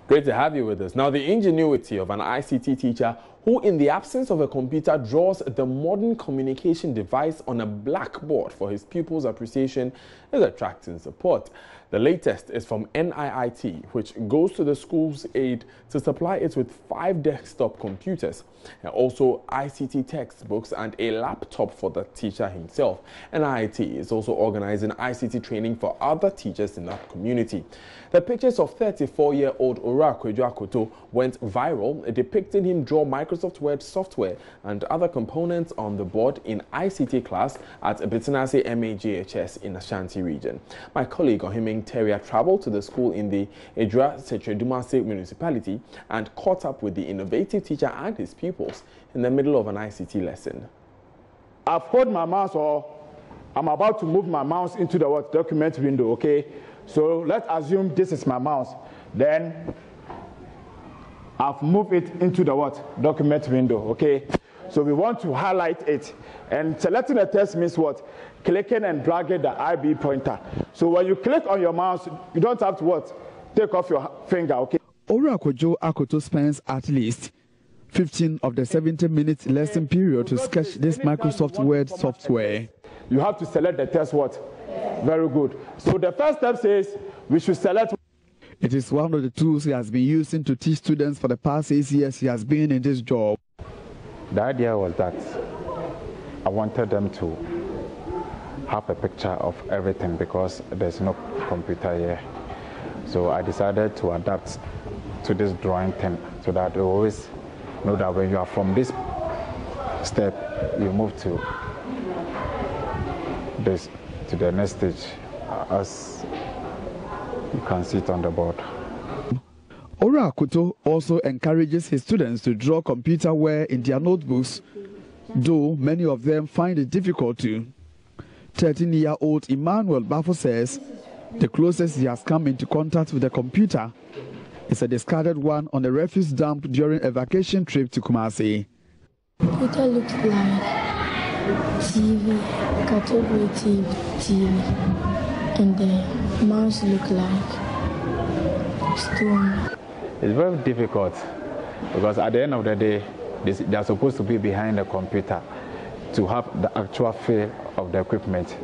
Great to have you with us. Now, the ingenuity of an ICT teacher who, in the absence of a computer, draws the modern communication device on a blackboard for his pupils' appreciation is attracting support. The latest is from NIIT, which goes to the school's aid to supply it with 5 desktop computers, and also ICT textbooks and a laptop for the teacher himself. NIIT is also organizing ICT training for other teachers in that community. The pictures of 34-year-old Kweju Akoto went viral, depicting him draw Microsoft Word software and other components on the board in ICT class at Betinase MAJHS in Ashanti region. My colleague Ohiming Teria traveled to the school in the Edra-Setredumase municipality and caught up with the innovative teacher and his pupils in the middle of an ICT lesson. I've held my mouse, or I'm about to move my mouse into the document window, okay? So let's assume this is my mouse. Then I've moved it into the document window, okay? So we want to highlight it. And selecting the text means what? Clicking and dragging the IB pointer. So when you click on your mouse, you don't have to take off your finger, okay? Kweju Akoto spends at least 15 of the 70-minute lesson period to sketch this Microsoft Word software. You have to select the text Very good. So the first step says we should select. It is one of the tools he has been using to teach students for the past 6 years he has been in this job. The idea was that I wanted them to have a picture of everything because there's no computer here. So I decided to adapt to this drawing thing so that you always know that when you are from this step, you move to the next stage, as you can see it on the board. Akoto also encourages his students to draw computerware in their notebooks, though many of them find it difficult to. 13-year-old Emmanuel Bafo says the closest he has come into contact with a computer is a discarded one on a refuse dump during a vacation trip to Kumasi. Computer looks like TV, category TV, and the mouse look like stone. It's very difficult because at the end of the day, they are supposed to be behind the computer to have the actual feel of the equipment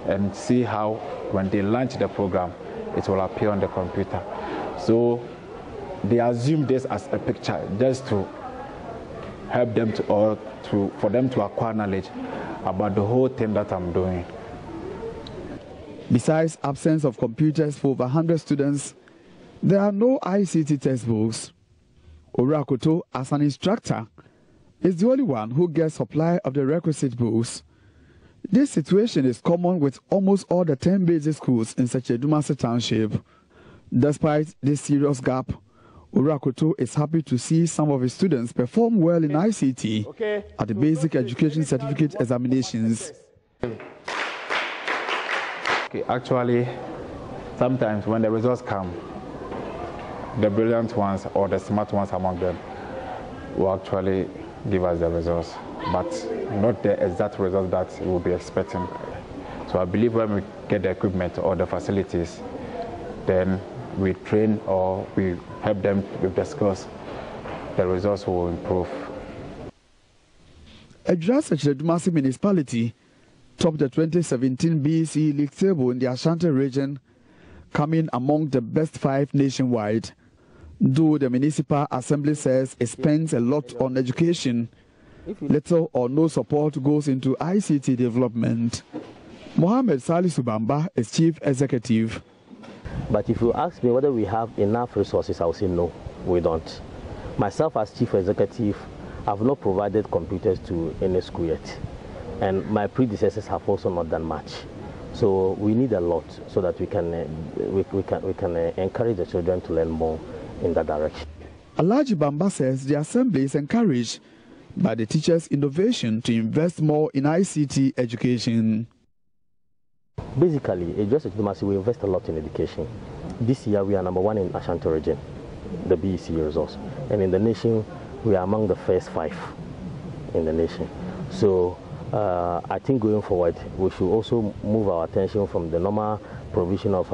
and see how when they launch the program, it will appear on the computer. So they assume this as a picture just to help them for them to acquire knowledge about the whole thing that I'm doing. Besides absence of computers for over 100 students, there are no ICT textbooks. Akoto, as an instructor, is the only one who gets supply of the requisite books. This situation is common with almost all the 10 basic schools in Setredumase Township. Despite this serious gap, Akoto is happy to see some of his students perform well in ICT at the Basic Education Certificate examinations. Actually, sometimes when the results come, the brilliant ones or the smart ones among them will actually give us the results, but not the exact results that we'll be expecting. So I believe when we get the equipment or the facilities, then we train or we help them with the skills, the results will improve. Edra-Setredumase municipality topped the 2017 BEC League table in the Ashanti region, coming among the best 5 nationwide. Though the municipal assembly says it spends a lot on education, little or no support goes into ICT development. Mohammed Salisu Bamba is chief executive. But if you ask me whether we have enough resources, I will say no, we don't. Myself as chief executive, I have not provided computers to any school yet. And my predecessors have also not done much. So we need a lot so that we can encourage the children to learn more in that direction. Alhaji Bamba says the assembly is encouraged by the teachers' innovation to invest more in ICT education. Basically, we invest a lot in education. This year we are #1 in Ashanti region, the BEC results. And in the nation, we are among the first 5 in the nation. So I think going forward, we should also move our attention from the normal provision of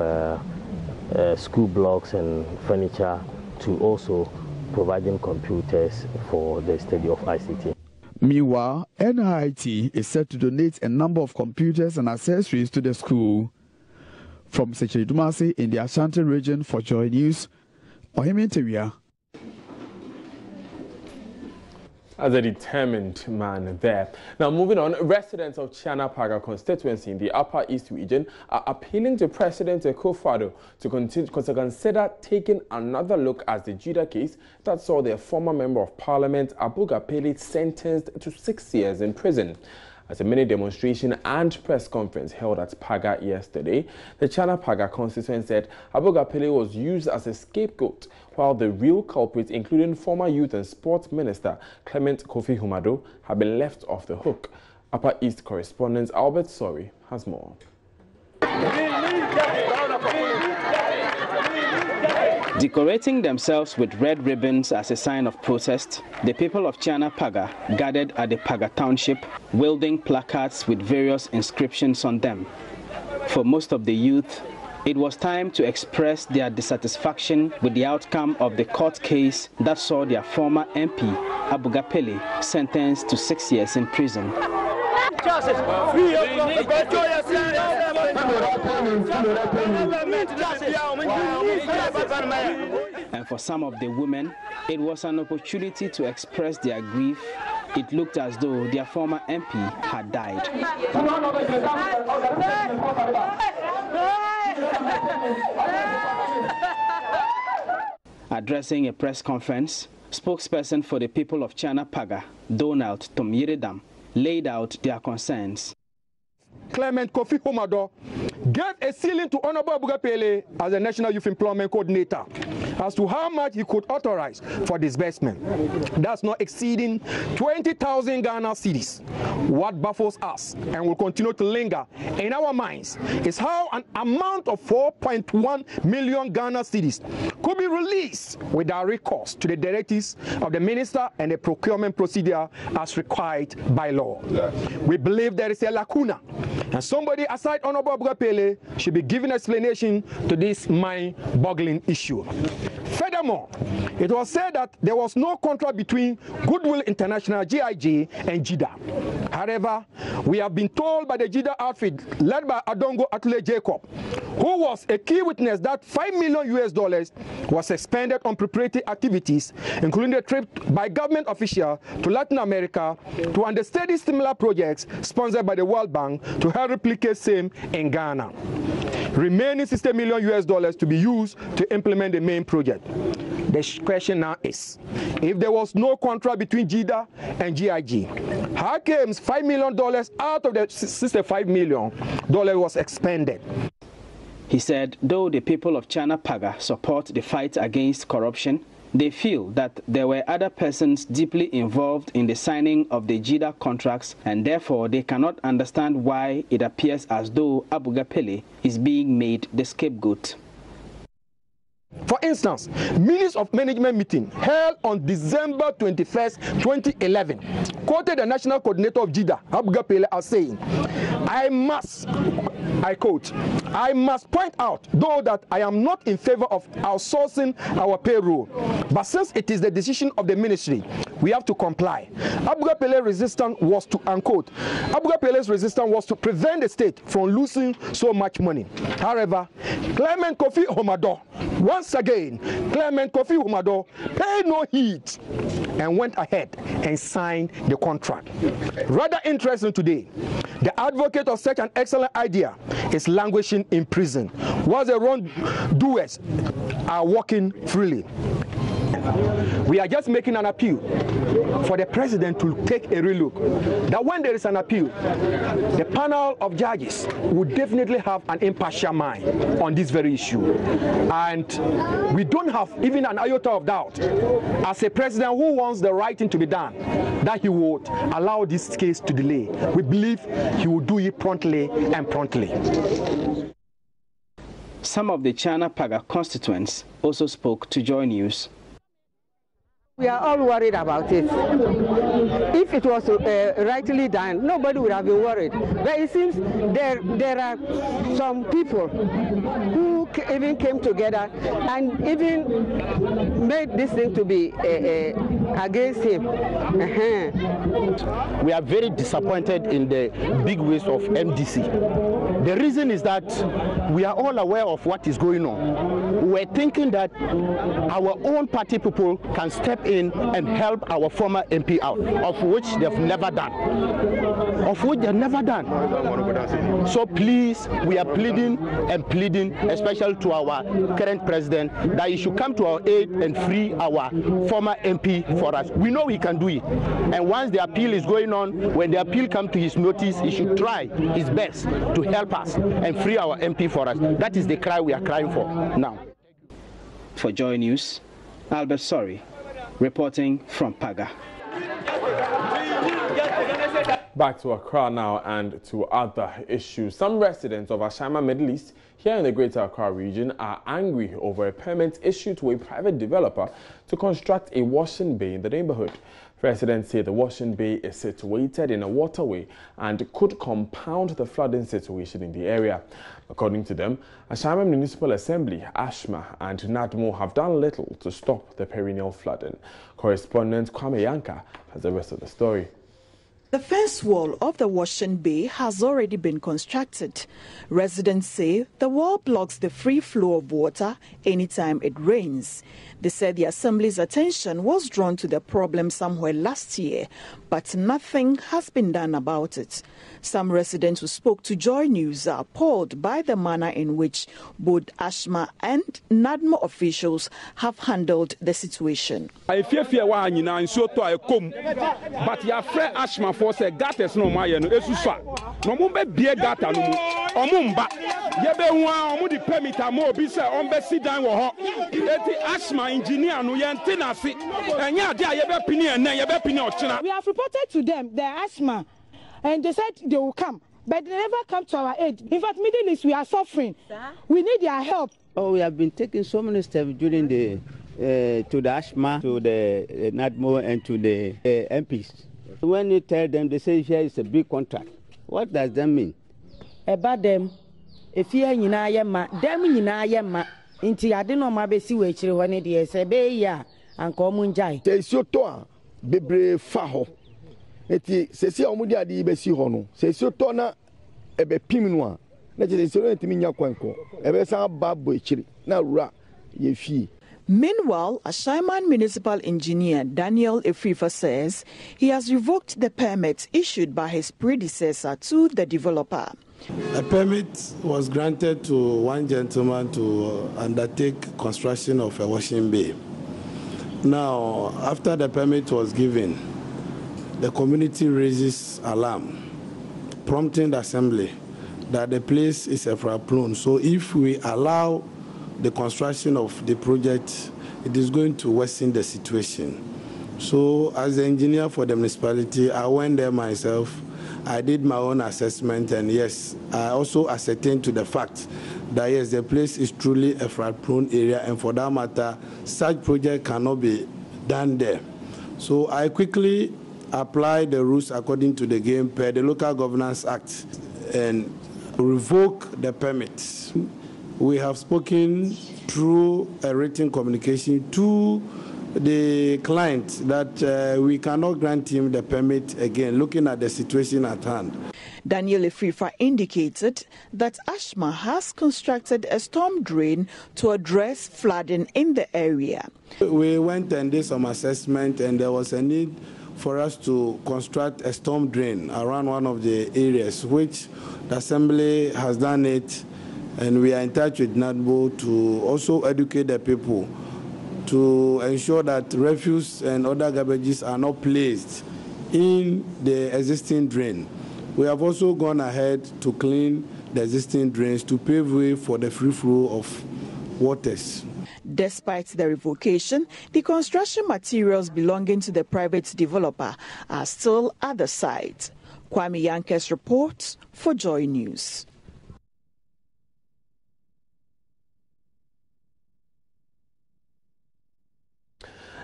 school blocks and furniture to also providing computers for the study of ICT. Meanwhile, NIT is set to donate a number of computers and accessories to the school. From Secretary Dumasi in the Ashanti region for Joy News, Ashaiman Tewia. As a determined man there. Now moving on, residents of Chiana-Paga constituency in the Upper East region are appealing to President Akufo-Addo to consider taking another look at the Judah case that saw their former member of parliament ABUGA PELE sentenced to 6 years in prison. At a mini demonstration and press conference held at Paga yesterday, the Chiana-Paga constituent said ABUGA PELE was used as a scapegoat, while the real culprits, including former Youth and Sports Minister Clement Kofi Humado, have been left off the hook. Upper East correspondent Albert Sori has more. Decorating themselves with red ribbons as a sign of protest, the people of Chiana-Paga gathered at the Paga township, wielding placards with various inscriptions on them. For most of the youth, it was time to express their dissatisfaction with the outcome of the court case that saw their former MP, ABUGA PELE, sentenced to 6 years in prison. And for some of the women, it was an opportunity to express their grief. It looked as though their former MP had died. Addressing a press conference, spokesperson for the people of Chiana-Paga, Donald Tomyiredam, laid out their concerns. Clement Kofi Humado gave a ceiling to Honorable ABUGA PELE as the National Youth Employment Coordinator as to how much he could authorize for disbursement. That's not exceeding 20,000 Ghana cedis. What baffles us and will continue to linger in our minds is how an amount of 4.1 million Ghana cedis could be released without recourse to the directives of the minister and the procurement procedure as required by law. We believe there is a lacuna, and somebody aside Honorable ABUGA PELE should be given explanation to this mind-boggling issue. Furthermore, it was said that there was no contract between Goodwill International GIG and JIDA. However, we have been told by the JIDA outfit led by Adongo Atule Jacob, who was a key witness, that $5 million was expended on preparatory activities, including a trip by government official to Latin America to understudy similar projects sponsored by the World Bank to help replicate same in Ghana. Remaining $60 million to be used to implement the main project. The question now is, if there was no contract between JIDA and GIG, how came $5 million out of the $65 million was expended? He said, though the people of Chiana-Paga support the fight against corruption, they feel that there were other persons deeply involved in the signing of the JIDA contracts, and therefore they cannot understand why it appears as though ABUGA PELE is being made the scapegoat. For instance, Minutes of Management meeting held on December 21st, 2011, quoted the National Coordinator of JIDA, ABUGA PELE, as saying, I quote, "I must point out, though, that I am not in favor of outsourcing our payroll, but since it is the decision of the ministry, we have to comply." ABUGA PELE's resistance was to, unquote, ABUGA PELE's resistance was to prevent the state from losing so much money. However, Clement Kofi Humado, once again, Clement Kofi Humado paid no heed and went ahead and signed the contract. Rather interesting today, the advocate of such an excellent idea is languishing in prison, while the wrongdoers are walking freely. We are just making an appeal for the president to take a real look, that when there is an appeal, the panel of judges would definitely have an impartial mind on this very issue. And we don't have even an iota of doubt, as a president who wants the right thing to be done, that he would allow this case to delay. We believe he will do it promptly and promptly. Some of the Chiana-Paga constituents also spoke to Joy News. We are all worried about it. if it was rightly done, nobody would have been worried. But it seems there are some people who even came together and even made this thing to be against him. We are very disappointed in the big waste of MDC. The reason is that we are all aware of what is going on. We're thinking that our own party people can step in and help our former MP out, of which they've never done. So please, we are pleading and pleading, especially to our current president, that he should come to our aid and free our former MP for us. We know he can do it. And once the appeal is going on, when the appeal comes to his notice, he should try his best to help us and free our MP for us. That is the cry we are crying for now. For Joy News, Albert Sorry, reporting from Paga. Back to Accra now and to other issues. Some residents of Ashaiman, Middle East, here in the Greater Accra region, are angry over a permit issued to a private developer to construct a washing bay in the neighborhood. Residents say the washing bay is situated in a waterway and could compound the flooding situation in the area. According to them, Ashaiman Municipal Assembly, ASHMA and NADMO have done little to stop the perennial flooding. Correspondent Kwame Yanka has the rest of the story. The fence wall of the washing bay has already been constructed. Residents say the wall blocks the free flow of water anytime it rains. They said the Assembly's attention was drawn to the problem somewhere last year, but nothing has been done about it. Some residents who spoke to Joy News are appalled by the manner in which both ASHMA and NADMO officials have handled the situation. But your friend ASHMA for say gates no ma ye no esusa no mo be bie gata no mu omumba ye be hu a omo di permit am obi say on be sidan wo ho eti ASHMA engineer no ye ntina se enya ade a ye be pini enen ye be pini ochina. We have reported to them the ASHMA and they said they will come, but they never come to our aid. In fact, Middle East, we are suffering. We need their help. Oh, we have been taking so many steps during the to the ASHMA, to the NADMO, and to the MPs. When you tell them, they say here is a big contract. What does that mean? About them, if you are in Ayama, them in Ayama, into I don't know my best which when it is a bay and common jai. There is your toa, Bebre Faho. Eti sesi omudi adi besi hono sesi to na ebe piminwa na je sesi no ntimi nya kwanko ebe san babbo echiri na rura ye fie. Meanwhile, Ashaiman Municipal Engineer Daniel Efrifa says he has revoked the permit issued by his predecessor to the developer. A permit was granted to one gentleman to undertake construction of a washing bay. Now, after the permit was given, the community raises alarm, prompting the Assembly that the place is a flood prone. So if we allow the construction of the project, it is going to worsen the situation. So as the engineer for the municipality, I went there myself. I did my own assessment, and yes, I also ascertained to the fact that yes, the place is truly a flood prone area, and for that matter, such project cannot be done there. So I quickly apply the rules according to the game per the Local Governance Act and revoke the permits. We have spoken through a written communication to the client that we cannot grant him the permit again, looking at the situation at hand. Daniel Efrifa indicated that ASHMA has constructed a storm drain to address flooding in the area. We went and did some assessment, and there was a need for us to construct a storm drain around one of the areas, which the Assembly has done it, and we are in touch with NADMO to also educate the people to ensure that refuse and other garbages are not placed in the existing drain. We have also gone ahead to clean the existing drains to pave way for the free flow of waters. Despite the revocation, the construction materials belonging to the private developer are still at the site. Kwame Yanke's reports for Joy News.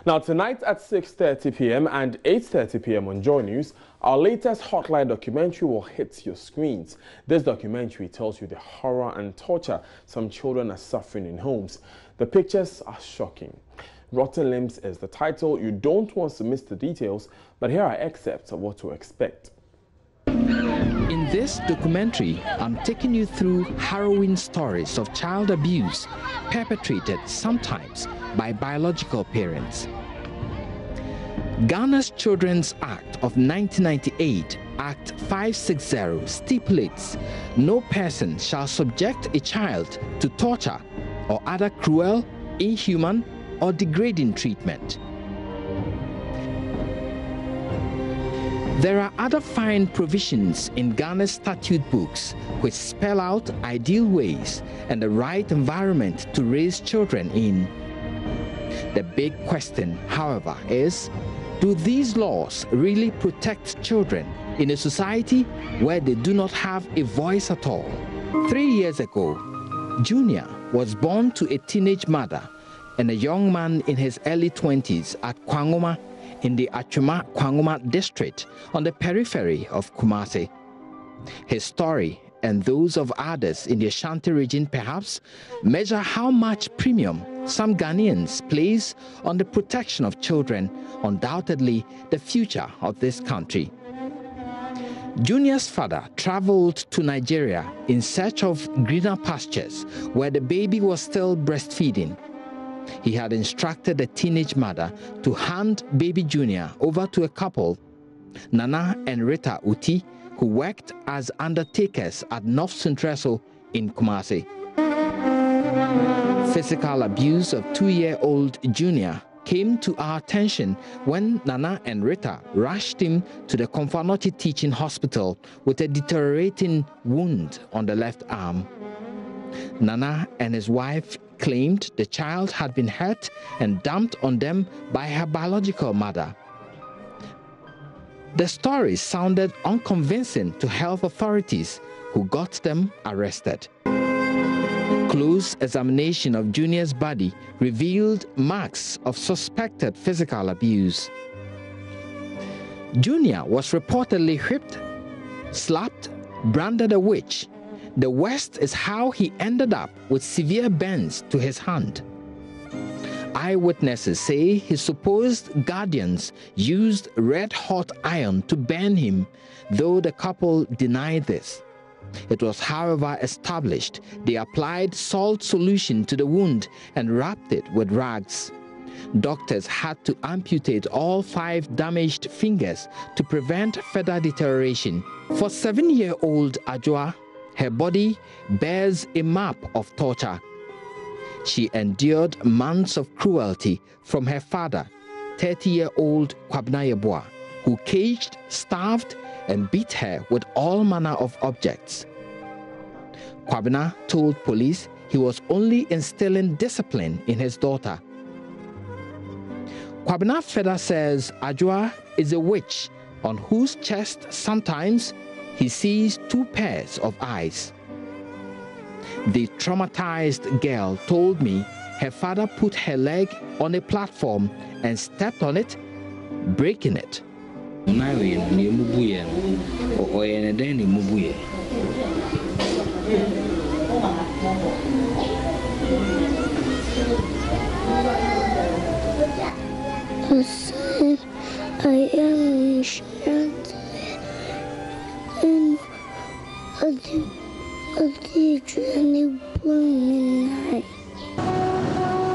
Now, tonight at 6:30 p.m. and 8:30 p.m. on Joy News, our latest Hotline documentary will hit your screens. This documentary tells you the horror and torture some children are suffering in homes. The pictures are shocking. Rotten Limbs is the title. You don't want to miss the details, but here are excerpts of what to expect. In this documentary, I'm taking you through harrowing stories of child abuse perpetrated sometimes by biological parents. Ghana's Children's Act of 1998, Act 560, stipulates no person shall subject a child to torture or other cruel, inhuman, or degrading treatment. There are other fine provisions in Ghana's statute books which spell out ideal ways and the right environment to raise children in. The big question, however, is, do these laws really protect children in a society where they do not have a voice at all? 3 years ago, Junior was born to a teenage mother and a young man in his early 20s at Kwangoma in the Achuma-Kwangoma district on the periphery of Kumasi. His story and those of others in the Ashanti region perhaps measure how much premium some Ghanaians place on the protection of children, undoubtedly the future of this country. Junior's father traveled to Nigeria in search of greener pastures where the baby was still breastfeeding. He had instructed the teenage mother to hand baby Junior over to a couple, Nana and Rita Uti, who worked as undertakers at North Centreso in Kumasi. Physical abuse of 2-year-old Junior came to our attention when Nana and Rita rushed him to the Komfanoti Teaching Hospital with a deteriorating wound on the left arm. Nana and his wife claimed the child had been hurt and dumped on them by her biological mother. The story sounded unconvincing to health authorities, who got them arrested. Close examination of Junior's body revealed marks of suspected physical abuse. Junior was reportedly whipped, slapped, branded a witch. The worst is how he ended up with severe burns to his hand. Eyewitnesses say his supposed guardians used red-hot iron to burn him, though the couple denied this. It was, however, established they applied salt solution to the wound and wrapped it with rags. Doctors had to amputate all 5 damaged fingers to prevent further deterioration. For 7-year-old Ajua, her body bears a map of torture. She endured months of cruelty from her father, 30-year-old Kwabena Yeboah, who caged, starved, and beat her with all manner of objects. Kwabena told police he was only instilling discipline in his daughter. Kwabena further says Ajua is a witch on whose chest sometimes he sees 2 pairs of eyes. The traumatized girl told me her father put her leg on a platform and stepped on it, breaking it. I am insurance and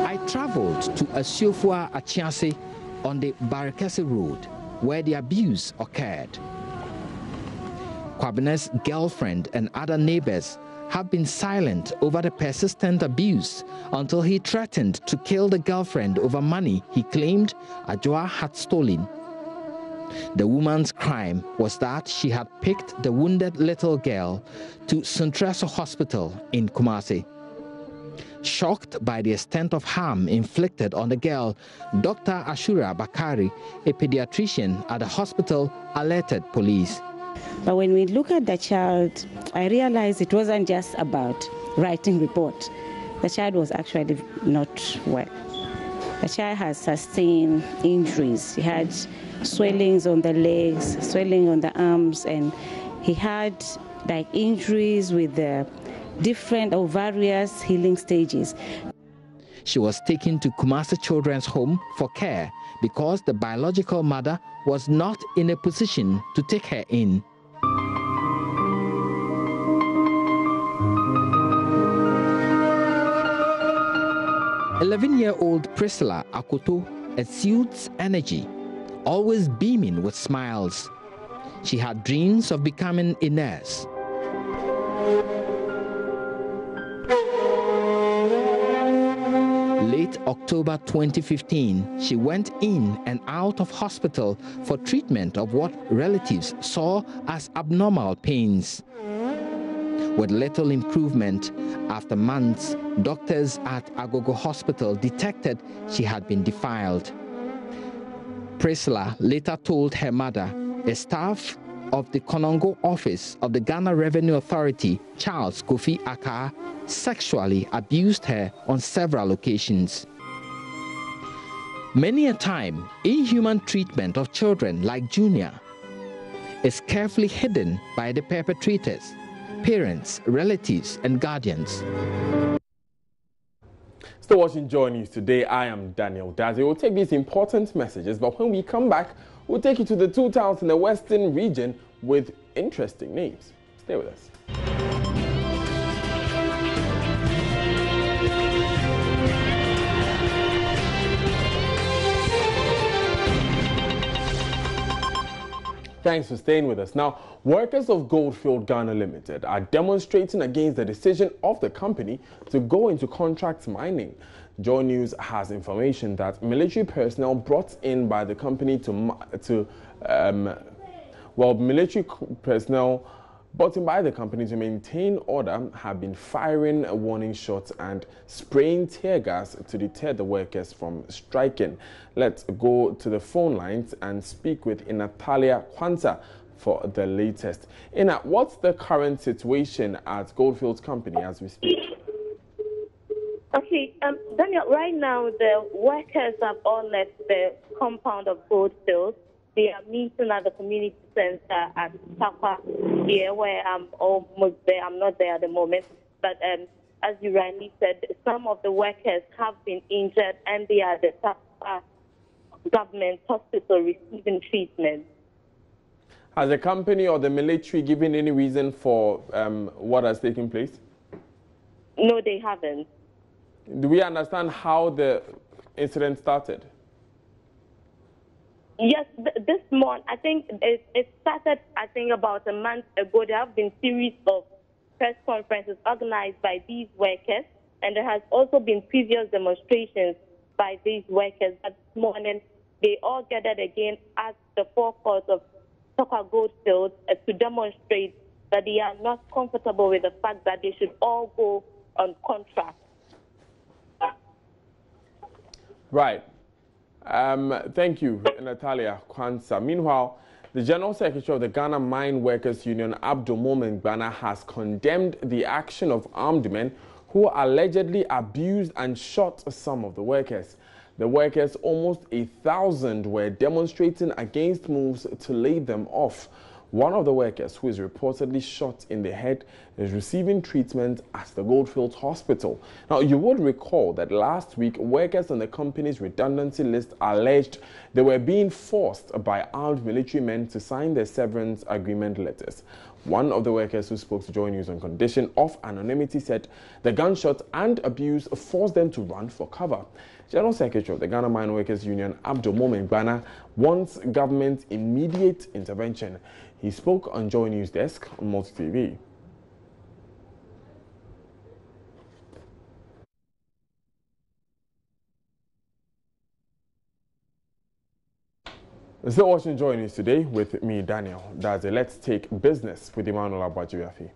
I traveled to Asiofua Achiase on the Barakese Road, where the abuse occurred. Kwabena's girlfriend and other neighbors have been silent over the persistent abuse until he threatened to kill the girlfriend over money he claimed Ajua had stolen. The woman's crime was that she had picked the wounded little girl to Centreso Hospital in Kumasi. Shocked by the extent of harm inflicted on the girl, Dr. Ashura Bakari, a pediatrician at the hospital, alerted police. But when we look at the child, I realized it wasn't just about writing report. The child was actually not well. The child has sustained injuries. He had swellings on the legs, swelling on the arms, and he had like injuries with the different or various healing stages. She was taken to Kumasi Children's Home for care because the biological mother was not in a position to take her in. "11-year-old Priscilla Akoto exudes energy, always beaming with smiles. She had dreams of becoming a nurse. Late October 2015, she went in and out of hospital for treatment of what relatives saw as abnormal pains. With little improvement, after months, doctors at Agogo Hospital detected she had been defiled. Priscilla later told her mother, a staff of the Konongo office of the Ghana Revenue Authority, Charles Kofi Aka, sexually abused her on several occasions. Many a time, inhuman treatment of children like Junior is carefully hidden by the perpetrators, parents, relatives, and guardians. Still watching Joy News today. I am Daniel Dazi. We'll take these important messages, but when we come back, we'll take you to the two towns in the western region with interesting names. Stay with us. Thanks for staying with us. Now, workers of Goldfield Ghana Limited are demonstrating against the decision of the company to go into contract mining. Joy News has information that military personnel brought in by the company military personnel brought in by the company to maintain order have been firing warning shots and spraying tear gas to deter the workers from striking. Let's go to the phone lines and speak with Natalia Kwanza for the latest. Ina, what's the current situation at Goldfield's company as we speak? Okay, Daniel, right now the workers have all left the compound of Goldfield. They are meeting at the community center at Tapa here, where I'm almost there. I'm not there at the moment, but as you rightly said, some of the workers have been injured and they are at the Tapa government hospital receiving treatment. Has the company or the military given any reason for what has taken place? No, they haven't. Do we understand how the incident started? Yes, this month, I think it started, about a month ago. There have been series of press conferences organized by these workers, and there has also been previous demonstrations by these workers. But this morning, they all gathered again at the forecourt of Toka Goldfield to demonstrate that they are not comfortable with the fact that they should all go on contract. Right. Thank you, Natalia Kwanza. Meanwhile, the General Secretary of the Ghana Mine Workers Union, Abdul Momen Bana, has condemned the action of armed men who allegedly abused and shot some of the workers. The workers, almost 1,000, were demonstrating against moves to lay them off. One of the workers, who is reportedly shot in the head, is receiving treatment at the Goldfields Hospital. Now, you would recall that last week, workers on the company's redundancy list alleged they were being forced by armed military men to sign their severance agreement letters. One of the workers who spoke to Joy News on condition of anonymity said the gunshot and abuse forced them to run for cover. General Secretary of the Ghana Mine Workers Union, Abdul Momen Bana, wants government immediate intervention. He spoke on Joy News Desk on Multi TV. Still watching Joy News today with me, Daniel Daze. Let's take business with Emmanuel Abajuafi.